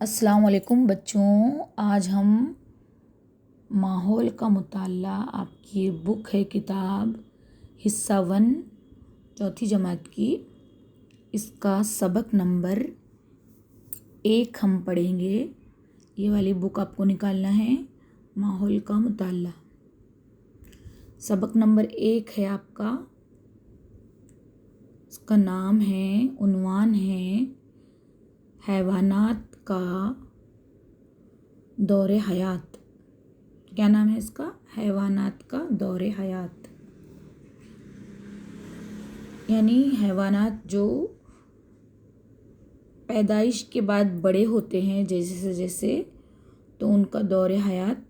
अस्सलाम वालेकुम बच्चों। आज हम माहौल का मुताला, आपकी बुक है किताब हिस्सा 1 चौथी जमात की, इसका सबक नंबर 1 हम पढ़ेंगे। ये वाली बुक आपको निकालना है, माहौल का मुताला। सबक नंबर 1 है आपका, इसका नाम है, उन्वान है हैवानात का दौरे हयात। क्या नाम है इसका? हैवानात का दौरे हयात। यानी हैवानात जो पैदाइश के बाद बड़े होते हैं जैसे जैसे, तो उनका दौरे हयात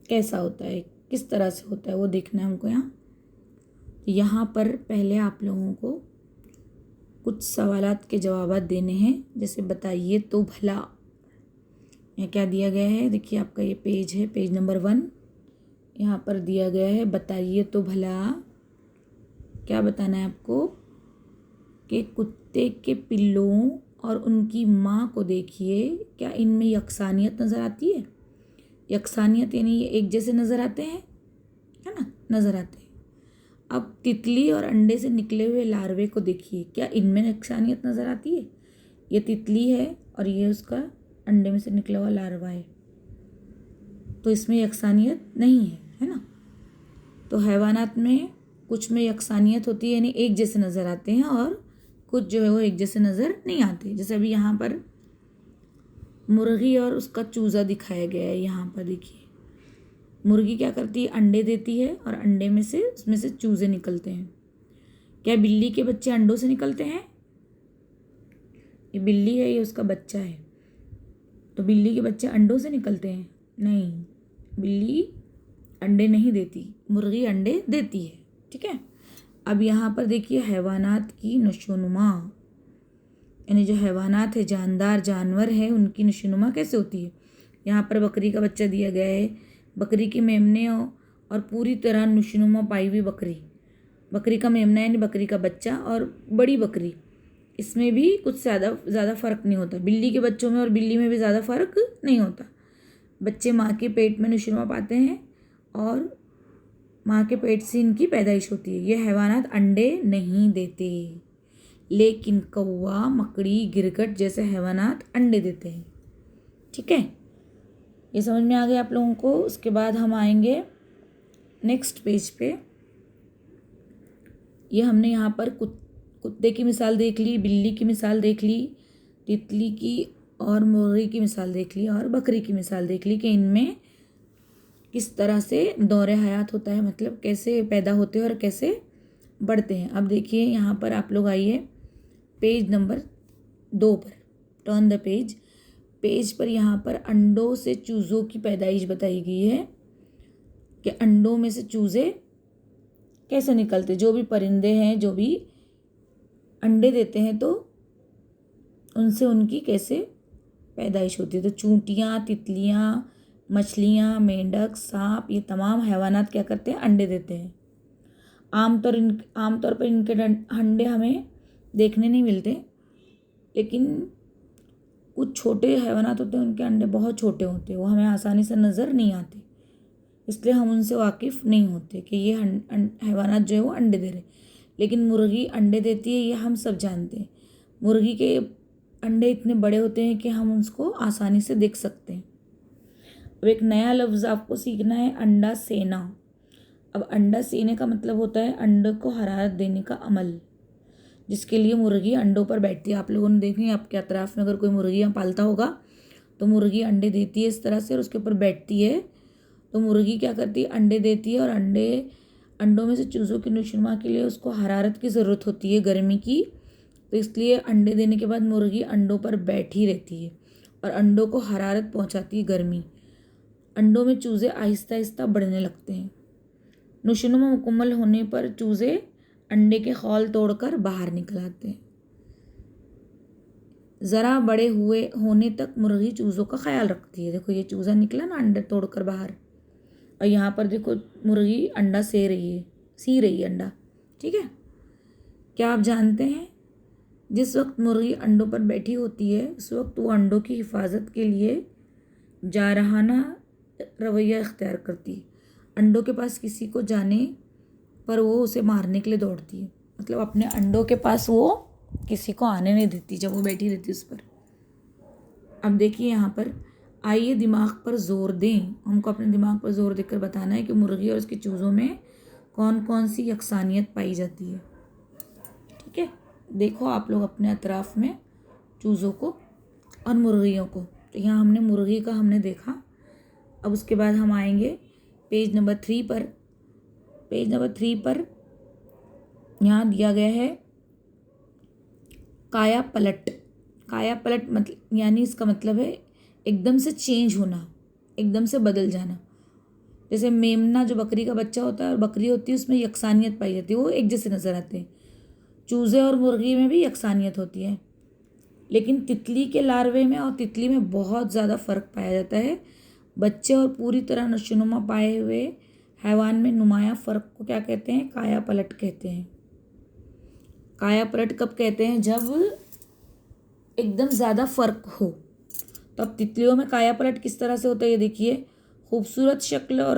कैसा होता है, किस तरह से होता है, वो देखना है हमको। यहाँ पर पहले आप लोगों को कुछ सवालात के जवाब देने हैं। जैसे बताइए तो भला, यहाँ क्या दिया गया है, देखिए आपका ये पेज है, पेज नंबर 1। यहाँ पर दिया गया है बताइए तो भला। क्या बताना है आपको कि कुत्ते के पिल्लों और उनकी माँ को देखिए, क्या इनमें यकसानियत नज़र आती है? यकसानियत यानी ये एक जैसे नज़र आते हैं, है ना, नज़र आते हैं। अब तितली और अंडे से निकले हुए लार्वे को देखिए, क्या इनमें यकसानियत नज़र आती है? ये तितली है और ये उसका अंडे में से निकला हुआ लार्वा है, तो इसमें यकसानियत नहीं है ना। तो हैवानात में कुछ में यकसानियत होती है, यानी एक जैसे नज़र आते हैं, और कुछ जो है वो एक जैसे नज़र नहीं आते। जैसे अभी यहाँ पर मुर्गी और उसका चूज़ा दिखाया गया है। यहाँ पर देखिए, मुर्गी क्या करती है, अंडे देती है और अंडे में से उसमें से चूज़े निकलते हैं। क्या बिल्ली के बच्चे अंडों से निकलते हैं? ये बिल्ली है, ये उसका बच्चा है, तो बिल्ली के बच्चे अंडों से निकलते हैं? नहीं, बिल्ली अंडे नहीं देती, मुर्गी अंडे देती है। ठीक है। अब यहाँ पर देखिए हैवानात की नशोनुमा, यानी जो हैवानात है, जानदार जानवर है, उनकी नशोनुमा कैसे होती है। यहाँ पर बकरी का बच्चा दिया गया है, बकरी के मेमने और पूरी तरह नशोनुमा पाई हुई बकरी, बकरी का मेमना यानी बकरी का बच्चा और बड़ी बकरी, इसमें भी कुछ ज़्यादा फ़र्क नहीं होता। बिल्ली के बच्चों में और बिल्ली में भी ज़्यादा फ़र्क नहीं होता। बच्चे माँ के पेट में नशोनुमा पाते हैं और माँ के पेट से इनकी पैदाइश होती है। ये हैवानात अंडे नहीं देते, लेकिन कौवा, मकड़ी, गिरगट जैसे हैवानात अंडे देते हैं। ठीक है, ये समझ में आ गया आप लोगों को। उसके बाद हम आएंगे नेक्स्ट पेज पे। ये हमने यहाँ पर कुत्ते की मिसाल देख ली, बिल्ली की मिसाल देख ली, तितली की और मुर्गी की मिसाल देख ली, और बकरी की मिसाल देख ली कि इनमें किस तरह से दौरे हयात होता है, मतलब कैसे पैदा होते हैं और कैसे बढ़ते हैं। अब देखिए यहाँ पर आप लोग आइए पेज नंबर 2 पर, टर्न द पेज। पेज पर यहाँ पर अंडों से चूज़ों की पैदाइश बताई गई है कि अंडों में से चूज़े कैसे निकलते। जो भी परिंदे हैं, जो भी अंडे देते हैं, तो उनसे उनकी कैसे पैदाइश होती है। तो चूंटियाँ, तितलियाँ, मछलियाँ, मेंढक, सांप, ये तमाम हैवानात क्या करते हैं, अंडे देते हैं। आमतौर पर इनके अंडे हमें देखने नहीं मिलते, लेकिन कुछ छोटे हैवानात होते हैं, उनके अंडे बहुत छोटे होते हैं, वो हमें आसानी से नज़र नहीं आते, इसलिए हम उनसे वाकिफ़ नहीं होते कि ये हैवानात जो है वो अंडे दे रहे। लेकिन मुर्गी अंडे देती है, ये हम सब जानते हैं। मुर्गी के अंडे इतने बड़े होते हैं कि हम उसको आसानी से देख सकते हैं। अब एक नया लफ्ज़ आपको सीखना है, अंडा सेना। अब अंडा सेने का मतलब होता है अंडे को हरारत देने का अमल, जिसके लिए मुर्गी अंडों पर बैठती है। आप लोगों ने देखें, आपके अतराफ़ में अगर कोई मुर्गियाँ पालता होगा तो मुर्गी अंडे देती है इस तरह से और उसके ऊपर बैठती है। तो मुर्गी क्या करती है, अंडे देती है, और अंडों में से चूज़ों की नशोनुमा के लिए उसको हरारत की ज़रूरत होती है, गर्मी की। तो इसलिए अंडे देने के बाद मुर्गी अंडों पर बैठी रहती है और अंडों को हरारत पहुंचाती है, गर्मी। अंडों में चूज़े आहिस्ता आहिस्ता बढ़ने लगते हैं। नशोनुमा मुकम्मल होने पर चूज़े अंडे के खौल तोड़कर बाहर निकल आते हैं। ज़रा बड़े होने तक मुर्गी चूज़ों का ख्याल रखती है। देखो ये चूज़ा निकला ना अंडे तोड़कर बाहर, और यहाँ पर देखो मुर्गी अंडा सी रही है अंडा। ठीक है, क्या आप जानते हैं जिस वक्त मुर्गी अंडों पर बैठी होती है उस वक्त वो अंडों की हिफाजत के लिए जारहाना रवैया इख्तियार करती है। अंडों के पास किसी को जाने पर वो उसे मारने के लिए दौड़ती है। मतलब अपने अंडों के पास वो किसी को आने नहीं देती जब वो बैठी रहती है उस पर। अब देखिए यहाँ पर, आइए दिमाग पर जोर दें। हमको अपने दिमाग पर जोर देकर बताना है कि मुर्गी और उसके चूज़ों में कौन कौन सी यकसानियत पाई जाती है। ठीक है, देखो आप लोग अपने अतराफ में चूज़ों को और मुर्गियों को। तो यहाँ हमने मुर्गी का हमने देखा। अब उसके बाद हम आएंगे पेज नंबर 3 पर। पेज नंबर 3 पर यहाँ दिया गया है काया पलट। काया पलट मतलब यानी इसका मतलब है एकदम से चेंज होना, एकदम से बदल जाना। जैसे मेमना जो बकरी का बच्चा होता है और बकरी होती है उसमें यकसानियत पाई जाती है, वो एक जैसे नज़र आते हैं। चूज़े और मुर्गी में भी यकसानियत होती है, लेकिन तितली के लार्वे में और तितली में बहुत ज़्यादा फ़र्क पाया जाता है। बच्चे और पूरी तरह नशोनुमा पाए हुए हैवान में नुमाया फ़र्क को क्या कहते हैं? काया पलट कहते हैं। काया पलट कब कहते हैं? जब एकदम ज़्यादा फ़र्क हो। तो अब तितलियों में काया पलट किस तरह से होता है ये देखिए। खूबसूरत शक्ल और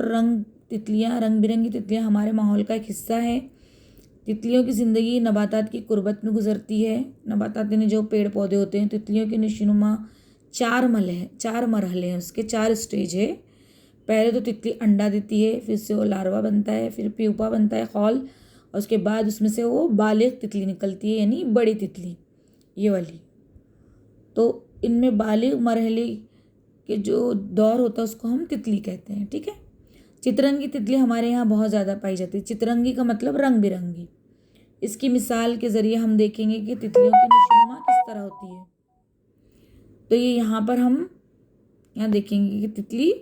तितलियाँ, रंग बिरंगी तितलियाँ हमारे माहौल का एक हिस्सा है। तितलियों की ज़िंदगी नबातात की कुर्बत में गुजरती है। नबातात यानी जो पेड़ पौधे होते हैं। तितलियों की नशोनुमा 4 मरहले हैं, उसके 4 स्टेज है। पहले तो तितली अंडा देती है, फिर से वो लार्वा बनता है, फिर प्यूपा बनता है, खौल, और उसके बाद उसमें से वो बालिग तितली निकलती है, यानी बड़ी तितली, ये वाली। तो इनमें बालिग मरहले के जो दौर होता है उसको हम तितली कहते हैं। ठीक है, चितरंगी तितली हमारे यहाँ बहुत ज़्यादा पाई जाती है। चितरंगी का मतलब रंग बिरंगी। इसकी मिसाल के ज़रिए हम देखेंगे कि तितलियों की नशोनुमा किस तरह होती है। तो ये यहाँ पर हम यहाँ देखेंगे कि तितली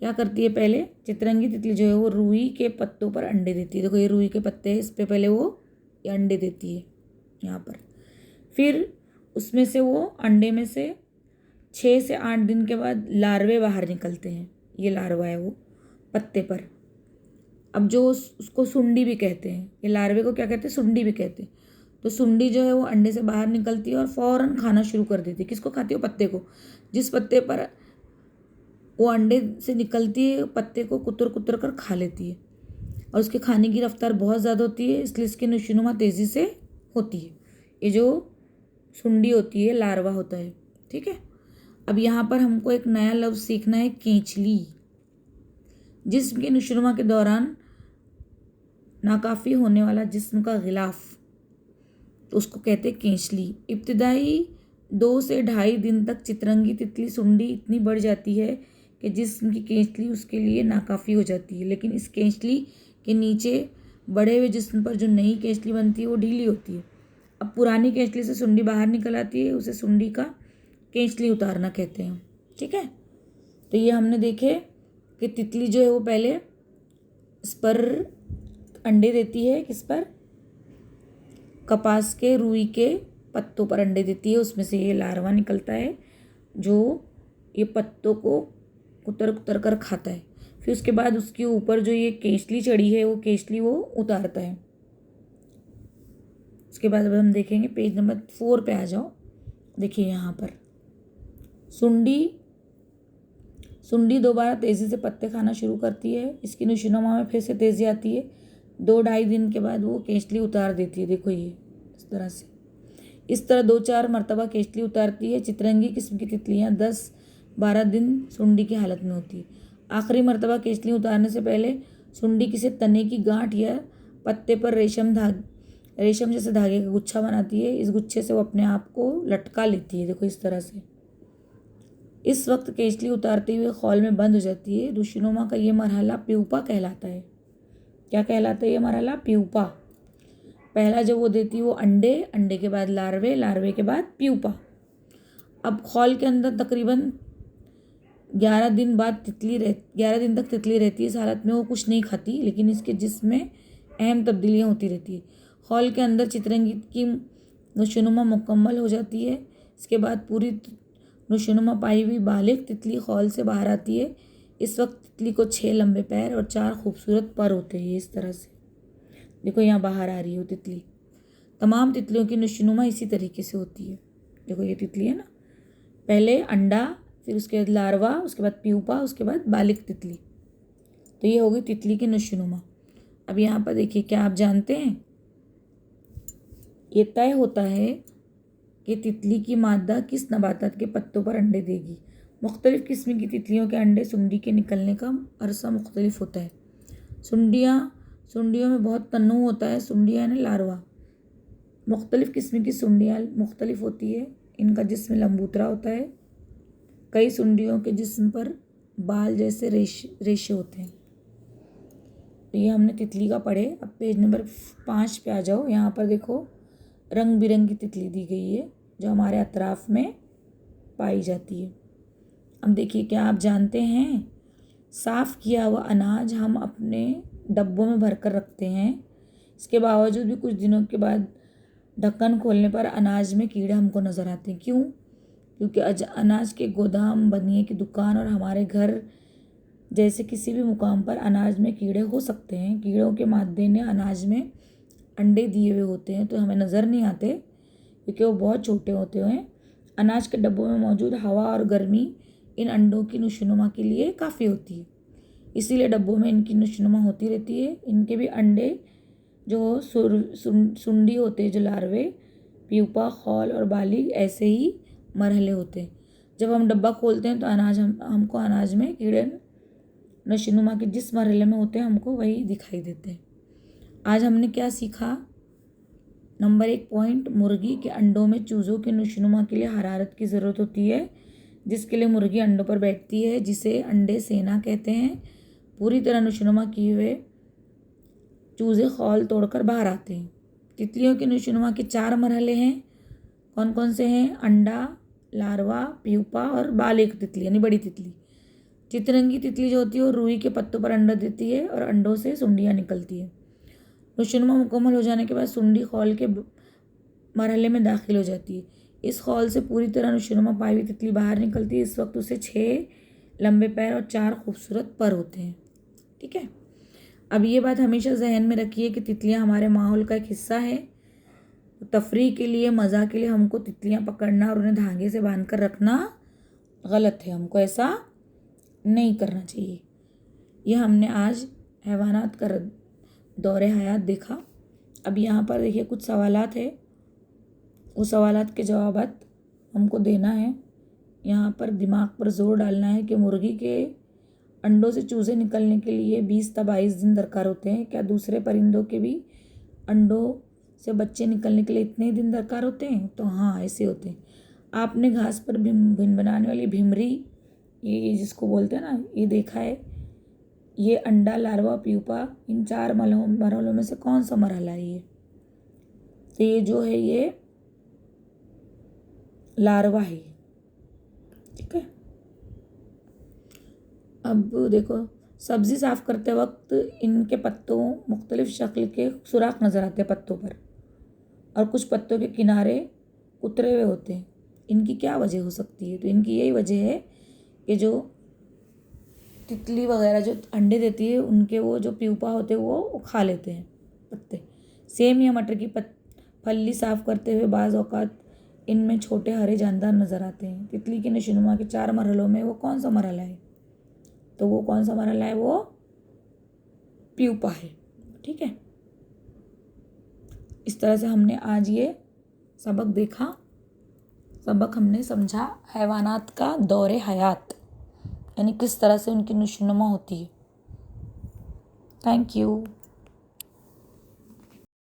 क्या करती है। पहले चितरंगी तितली जो है वो रुई के पत्तों पर अंडे देती है। देखो ये रुई के पत्ते हैं, इस पर पहले वो ये अंडे देती है यहाँ पर। फिर उसमें से वो अंडे में से 6 से 8 दिन के बाद लार्वे बाहर निकलते हैं। ये लार्वा है वो पत्ते पर। अब जो उसको सुंडी भी कहते हैं, ये लार्वे को क्या कहते हैं? सुंडी भी कहते हैं। तो सुंडी जो है वो अंडे से बाहर निकलती है और फौरन खाना शुरू कर देती है। किसको खाती है? पत्ते को। जिस पत्ते पर वो अंडे से निकलती है पत्ते को कुतर कुतर कर खा लेती है। और उसके खाने की रफ्तार बहुत ज़्यादा होती है, इसलिए इसकी नशोनुमा तेज़ी से होती है। ये जो सुंडी होती है, लार्वा होता है। ठीक है, अब यहाँ पर हमको एक नया लफ्ज़ सीखना है, केंचली। जिस्म की नशोनुमा के दौरान नाकाफ़ी होने वाला जिस्म का गिलाफ, तो उसको कहते हैं केंचली। इब्तिदाई 2 से 2.5 दिन तक चितरंगी तितली सुंडी इतनी बढ़ जाती है कि जिस्म की केंचली उसके लिए नाकाफ़ी हो जाती है। लेकिन इस केंचली के नीचे बढ़े हुए जिस्म पर जो नई केंचली बनती है वो ढीली होती है। अब पुरानी केंचली से सुंडी बाहर निकल आती है, उसे सुंडी का केंचली उतारना कहते हैं। ठीक है, तो ये हमने देखे कि तितली जो है वो पहले इस पर अंडे देती है। किस पर? कपास के, रुई के पत्तों पर अंडे देती है। उसमें से ये लार्वा निकलता है जो ये पत्तों को कुतर कुतर कर खाता है। फिर उसके बाद उसके ऊपर जो ये केंचली चढ़ी है वो केंचली वो उतारता है। उसके बाद अब हम देखेंगे पेज नंबर 4 पे आ जाओ। देखिए यहाँ पर सुंडी दोबारा तेज़ी से पत्ते खाना शुरू करती है। इसकी नशोनुमा में फिर से तेज़ी आती है। 2-2.5 दिन के बाद वो केंचली उतार देती है। देखो ये इस तरह से, इस तरह 2-4 मरतबा केंचली उतारती है। चितरंगी किस्म की तितलियाँ 10-12 दिन सुंडी की हालत में होती है। आखिरी मरतबा केंचली उतारने से पहले सुंडी किसी तने की गांठ या पत्ते पर रेशम जैसे धागे का गुच्छा बनाती है। इस गुच्छे से वो अपने आप को लटका लेती है। देखो इस तरह से। इस वक्त केंचली उतारते हुए खौल में बंद हो जाती है। नशोनुमा का ये मरहला प्यूपा कहलाता है। क्या कहलाता है ये मरहला? प्यूपा। पहला जब वो देती है वो अंडे के बाद लार्वे के बाद प्यूपा। अब खौल के अंदर तकरीबन 11 दिन तक तितली रहती है। इस हालत में वो कुछ नहीं खाती, लेकिन इसके जिस्म में अहम तब्दीलियाँ होती रहती है। खौल के अंदर चितरंगी की नशोनुमा मुकम्मल हो जाती है। इसके बाद पूरी नशोनुमा पाई हुई बालिग तितली खौल से बाहर आती है। इस वक्त तितली को 6 लंबे पैर और 4 खूबसूरत पर होते हैं। इस तरह से देखो यहाँ बाहर आ रही है वो तितली। तमाम तितलियों की नशोनुमा इसी तरीके से होती है। देखो ये तितली है ना, पहले अंडा, फिर उसके बाद लार्वा, उसके बाद प्यूपा, उसके बाद बालिक तितली। तो ये हो गई तितली की नशोनुमा। अब यहाँ पर देखिए, क्या आप जानते हैं, ये तय होता है कि तितली की मादा किस नबातात के पत्तों पर अंडे देगी। मुख्तलिफ़ किस्म की तितलियों के अंडे सुंडी के निकलने का अरसा मुख्तलिफ होता है। सुंडियों में बहुत तन्नु होता है। सुंडियाँ यानी लार्वा। मुख्तलिफ़ किस्म की सुंडियाँ मुख्तलिफ होती है। इनका जिस्म लंबूतरा होता है। कई सुंडियों के जिस्म पर बाल जैसे रेशे होते हैं। तो ये हमने तितली का पढ़े। अब पेज नंबर 5 पे आ जाओ। यहाँ पर देखो, रंग बिरंगी तितली दी गई है जो हमारे अतराफ़ में पाई जाती है। अब देखिए, क्या आप जानते हैं, साफ़ किया हुआ अनाज हम अपने डब्बों में भरकर रखते हैं। इसके बावजूद भी कुछ दिनों के बाद ढक्कन खोलने पर अनाज में कीड़े हमको नज़र आते हैं। क्यों? क्योंकि अनाज के गोदाम, बनिए की दुकान और हमारे घर जैसे किसी भी मुकाम पर अनाज में कीड़े हो सकते हैं। कीड़ों के मादे ने अनाज में अंडे दिए हुए होते हैं, तो हमें नज़र नहीं आते क्योंकि वो बहुत छोटे होते हैं। अनाज के डब्बों में मौजूद हवा और गर्मी इन अंडों की नशोनुमा के लिए काफ़ी होती है, इसीलिए डब्बों में इनकी नशोनुमा होती रहती है। इनके भी अंडे जो सुंडी होते हैं, जो लार्वे, प्यूपा, खौल और बाली, ऐसे ही मरहले होते हैं। जब हम डब्बा खोलते हैं तो हमको अनाज में कीड़े नशोनुमा के जिस मरहले में होते हैं हमको वही दिखाई देते हैं। आज हमने क्या सीखा? नंबर 1 पॉइंट, मुर्गी के अंडों में चूज़ों के नशोनुमा के लिए हरारत की ज़रूरत होती है, जिसके लिए मुर्गी अंडों पर बैठती है, जिसे अंडे सेना कहते हैं। पूरी तरह नशोनुमा किए हुए चूज़े खौल तोड़कर बाहर आते हैं। तितलियों के नशोनुमा के 4 मरहले हैं। कौन कौन से हैं? अंडा, लार्वा, प्यूपा और बालिक तितली यानी बड़ी तितली। चितरंगी तितली जो होती है वो रुई के पत्तों पर अंडा देती है और अंडों से सुंडियाँ निकलती है। नशोनुमा मुकम्मल हो जाने के बाद सुंडी खौल के मरहले में दाखिल हो जाती है। इस खौल से पूरी तरह नशोनुमा पाई हुई तितली बाहर निकलती है। इस वक्त उसे 6 लंबे पैर और 4 खूबसूरत पर होते हैं। ठीक है। अब ये बात हमेशा जहन में रखिए कि तितलियाँ हमारे माहौल का एक हिस्सा है। तफरीह के लिए, मज़ा के लिए हमको तितलियाँ पकड़ना और उन्हें धागे से बांध कर रखना गलत है। हमको ऐसा नहीं करना चाहिए। ये हमने आज हैवानात का दौरे हयात देखा। अब यहाँ पर देखिए कुछ सवालात है, वो सवालात के जवाबात हमको देना है। यहाँ पर दिमाग पर जोर डालना है कि मुर्गी के अंडों से चूज़े निकलने के लिए 20 से 22 दिन दरकार होते हैं। क्या दूसरे परिंदों के भी अंडों से बच्चे निकलने के लिए इतने ही दिन दरकार होते हैं? तो हाँ, ऐसे होते हैं। आपने घास पर भिन बनाने वाली भीमरी, ये जिसको बोलते हैं ना, ये देखा है? ये अंडा, लार्वा, प्यूपा, इन 4 मरहलों में से कौन सा मरहला है ये? तो ये जो है ये लार्वा है। ठीक है। अब देखो, सब्ज़ी साफ़ करते वक्त इनके पत्तों मुख्तलिफ़ शक्ल के सुराख नज़र आते हैं पत्तों पर, और कुछ पत्तों के किनारे उतरे हुए होते हैं। इनकी क्या वजह हो सकती है? तो इनकी यही वजह है कि जो तितली वगैरह जो अंडे देती है, उनके वो जो प्यूपा होते हैं वो खा लेते हैं पत्ते। सेम या मटर की फल्ली साफ़ करते हुए बाज़ औक़ात इनमें छोटे हरे जानदार नज़र आते हैं। तितली के नशोनुमा के 4 मरहलों में वो कौन सा मरहला है? तो वो कौन सा मरहला है? वो प्यूपा है। ठीक है। इस तरह से हमने आज ये सबक देखा। सबक हमने समझा हैवानात का दौरे हयात, यानी किस तरह से उनकी नशोनुमा होती है। Thank you.